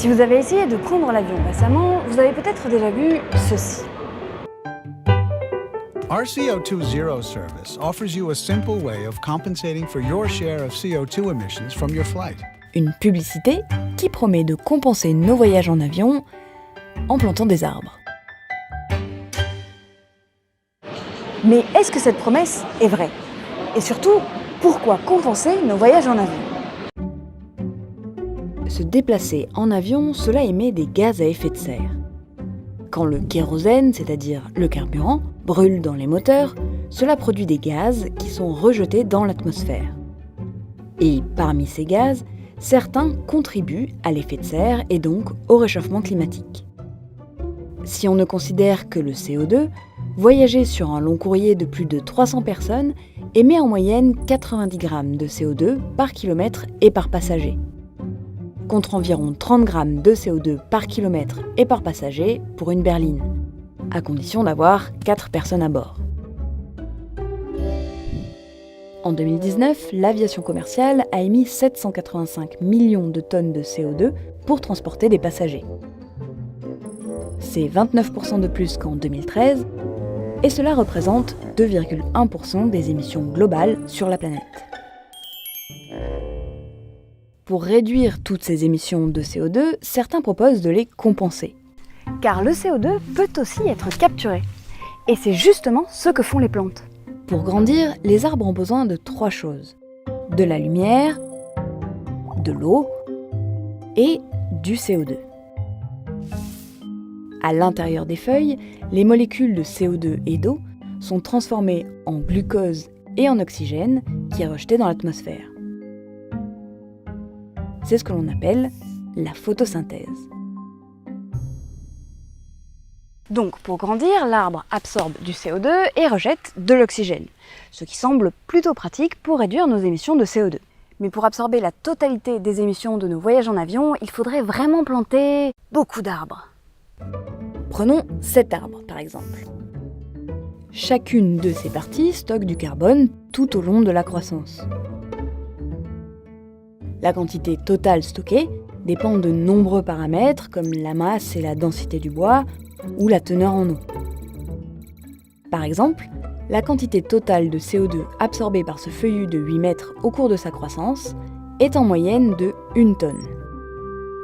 Si vous avez essayé de prendre l'avion récemment, vous avez peut-être déjà vu ceci. Our CO2 Zero service offers you a simple way of compensating for your share of CO2 emissions from your flight. Une publicité qui promet de compenser nos voyages en avion en plantant des arbres. Mais est-ce que cette promesse est vraie? Et surtout, pourquoi compenser nos voyages en avion? Se déplacer en avion, cela émet des gaz à effet de serre. Quand le kérosène, c'est-à-dire le carburant, brûle dans les moteurs, cela produit des gaz qui sont rejetés dans l'atmosphère. Et parmi ces gaz, certains contribuent à l'effet de serre et donc au réchauffement climatique. Si on ne considère que le CO2, voyager sur un long courrier de plus de 300 personnes émet en moyenne 90 grammes de CO2 par kilomètre et par passager, contre environ 30 grammes de CO2 par kilomètre et par passager pour une berline, à condition d'avoir 4 personnes à bord. En 2019, l'aviation commerciale a émis 785 millions de tonnes de CO2 pour transporter des passagers. C'est 29% de plus qu'en 2013, et cela représente 2,1% des émissions globales sur la planète. Pour réduire toutes ces émissions de CO2, certains proposent de les compenser. Car le CO2 peut aussi être capturé. Et c'est justement ce que font les plantes. Pour grandir, les arbres ont besoin de 3 choses. De la lumière, de l'eau et du CO2. À l'intérieur des feuilles, les molécules de CO2 et d'eau sont transformées en glucose et en oxygène qui est rejeté dans l'atmosphère. C'est ce que l'on appelle la photosynthèse. Donc, pour grandir, l'arbre absorbe du CO2 et rejette de l'oxygène, ce qui semble plutôt pratique pour réduire nos émissions de CO2. Mais pour absorber la totalité des émissions de nos voyages en avion, il faudrait vraiment planter beaucoup d'arbres. Prenons cet arbre, par exemple. Chacune de ces parties stocke du carbone tout au long de la croissance. La quantité totale stockée dépend de nombreux paramètres comme la masse et la densité du bois ou la teneur en eau. Par exemple, la quantité totale de CO2 absorbée par ce feuillu de 8 mètres au cours de sa croissance est en moyenne de 1 tonne,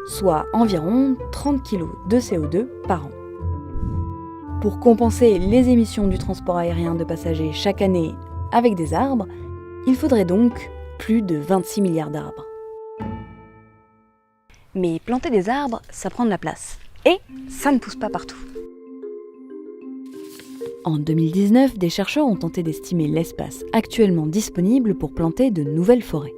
soit environ 30 kg de CO2 par an. Pour compenser les émissions du transport aérien de passagers chaque année avec des arbres, il faudrait donc plus de 26 milliards d'arbres. Mais planter des arbres, ça prend de la place. Et ça ne pousse pas partout. En 2019, des chercheurs ont tenté d'estimer l'espace actuellement disponible pour planter de nouvelles forêts.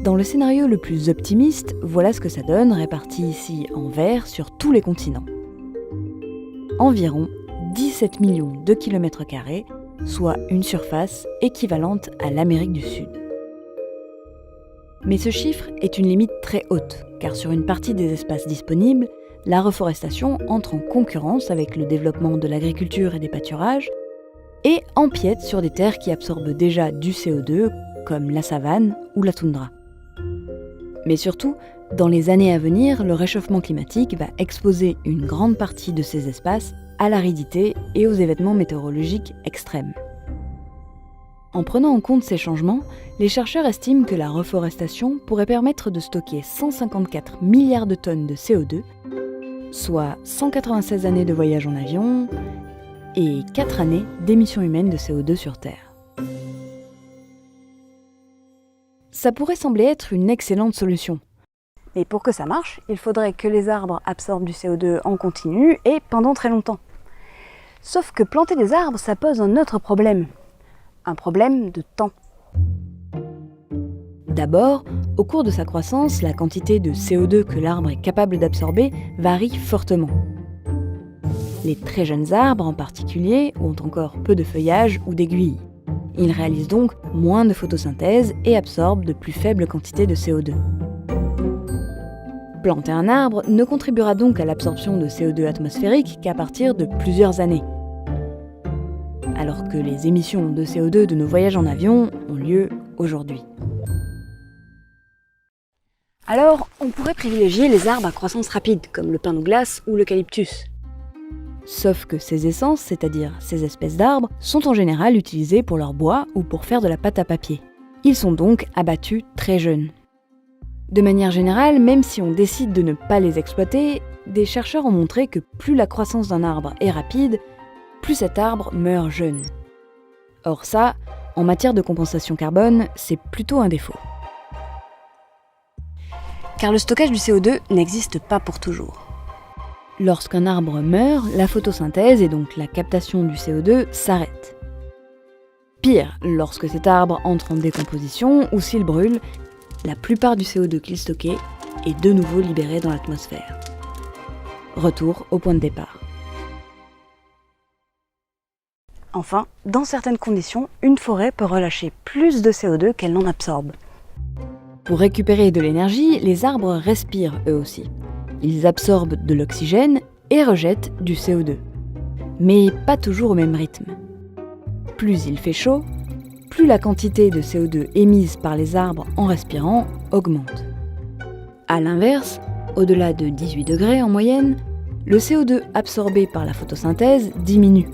Dans le scénario le plus optimiste, voilà ce que ça donne réparti ici en vert sur tous les continents. Environ 17 millions de kilomètres carrés, soit une surface équivalente à l'Amérique du Sud. Mais ce chiffre est une limite très haute, car sur une partie des espaces disponibles, la reforestation entre en concurrence avec le développement de l'agriculture et des pâturages, et empiète sur des terres qui absorbent déjà du CO2, comme la savane ou la toundra. Mais surtout, dans les années à venir, le réchauffement climatique va exposer une grande partie de ces espaces à l'aridité et aux événements météorologiques extrêmes. En prenant en compte ces changements, les chercheurs estiment que la reforestation pourrait permettre de stocker 154 milliards de tonnes de CO2, soit 196 années de voyage en avion et 4 années d'émissions humaines de CO2 sur Terre. Ça pourrait sembler être une excellente solution. Mais pour que ça marche, il faudrait que les arbres absorbent du CO2 en continu et pendant très longtemps. Sauf que planter des arbres, ça pose un autre problème. Un problème de temps. D'abord, au cours de sa croissance, la quantité de CO2 que l'arbre est capable d'absorber varie fortement. Les très jeunes arbres en particulier ont encore peu de feuillage ou d'aiguilles. Ils réalisent donc moins de photosynthèse et absorbent de plus faibles quantités de CO2. Planter un arbre ne contribuera donc à l'absorption de CO2 atmosphérique qu'à partir de plusieurs années. Alors que les émissions de CO2 de nos voyages en avion ont lieu aujourd'hui. Alors, on pourrait privilégier les arbres à croissance rapide, comme le pin de glace ou l'eucalyptus. Sauf que ces essences, c'est-à-dire ces espèces d'arbres, sont en général utilisées pour leur bois ou pour faire de la pâte à papier. Ils sont donc abattus très jeunes. De manière générale, même si on décide de ne pas les exploiter, des chercheurs ont montré que plus la croissance d'un arbre est rapide, plus cet arbre meurt jeune. Or ça, en matière de compensation carbone, c'est plutôt un défaut. Car le stockage du CO2 n'existe pas pour toujours. Lorsqu'un arbre meurt, la photosynthèse et donc la captation du CO2 s'arrête. Pire, lorsque cet arbre entre en décomposition ou s'il brûle, la plupart du CO2 qu'il stockait est de nouveau libéré dans l'atmosphère. Retour au point de départ. Enfin, dans certaines conditions, une forêt peut relâcher plus de CO2 qu'elle n'en absorbe. Pour récupérer de l'énergie, les arbres respirent eux aussi. Ils absorbent de l'oxygène et rejettent du CO2. Mais pas toujours au même rythme. Plus il fait chaud, plus la quantité de CO2 émise par les arbres en respirant augmente. A l'inverse, au-delà de 18 degrés en moyenne, le CO2 absorbé par la photosynthèse diminue.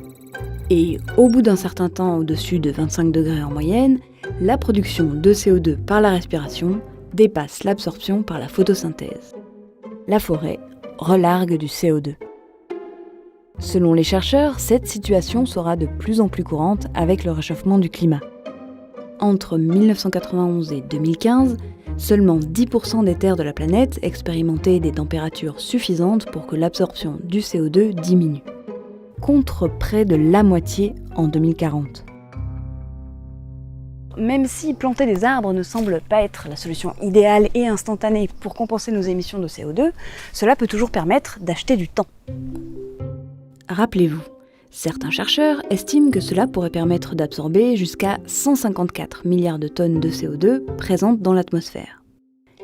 Et au bout d'un certain temps au-dessus de 25 degrés en moyenne, la production de CO2 par la respiration dépasse l'absorption par la photosynthèse. La forêt relargue du CO2. Selon les chercheurs, cette situation sera de plus en plus courante avec le réchauffement du climat. Entre 1991 et 2015, seulement 10% des terres de la planète expérimentaient des températures suffisantes pour que l'absorption du CO2 diminue, contre près de la moitié en 2040. Même si planter des arbres ne semble pas être la solution idéale et instantanée pour compenser nos émissions de CO2, cela peut toujours permettre d'acheter du temps. Rappelez-vous, certains chercheurs estiment que cela pourrait permettre d'absorber jusqu'à 154 milliards de tonnes de CO2 présentes dans l'atmosphère,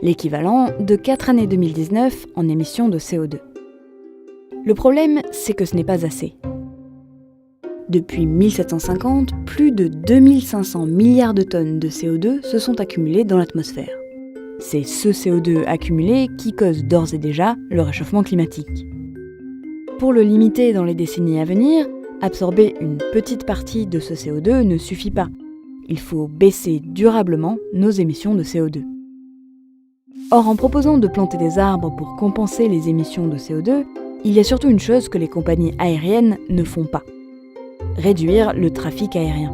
l'équivalent de 4 années 2019 en émissions de CO2. Le problème, c'est que ce n'est pas assez. Depuis 1750, plus de 2500 milliards de tonnes de CO2 se sont accumulées dans l'atmosphère. C'est ce CO2 accumulé qui cause d'ores et déjà le réchauffement climatique. Pour le limiter dans les décennies à venir, absorber une petite partie de ce CO2 ne suffit pas. Il faut baisser durablement nos émissions de CO2. Or, en proposant de planter des arbres pour compenser les émissions de CO2, il y a surtout une chose que les compagnies aériennes ne font pas: réduire le trafic aérien.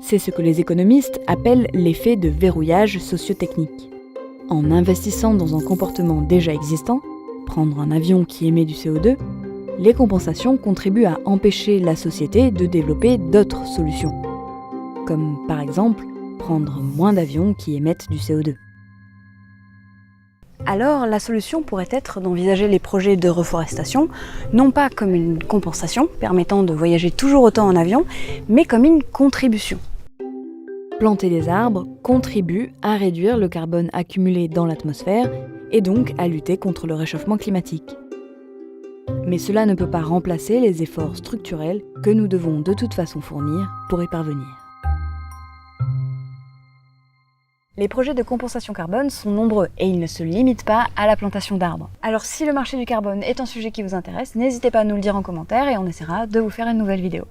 C'est ce que les économistes appellent l'effet de verrouillage socio-technique. En investissant dans un comportement déjà existant, prendre un avion qui émet du CO2, les compensations contribuent à empêcher la société de développer d'autres solutions, comme par exemple prendre moins d'avions qui émettent du CO2. Alors, la solution pourrait être d'envisager les projets de reforestation, non pas comme une compensation permettant de voyager toujours autant en avion, mais comme une contribution. Planter des arbres contribue à réduire le carbone accumulé dans l'atmosphère et donc à lutter contre le réchauffement climatique. Mais cela ne peut pas remplacer les efforts structurels que nous devons de toute façon fournir pour y parvenir. Les projets de compensation carbone sont nombreux et ils ne se limitent pas à la plantation d'arbres. Alors si le marché du carbone est un sujet qui vous intéresse, n'hésitez pas à nous le dire en commentaire et on essaiera de vous faire une nouvelle vidéo.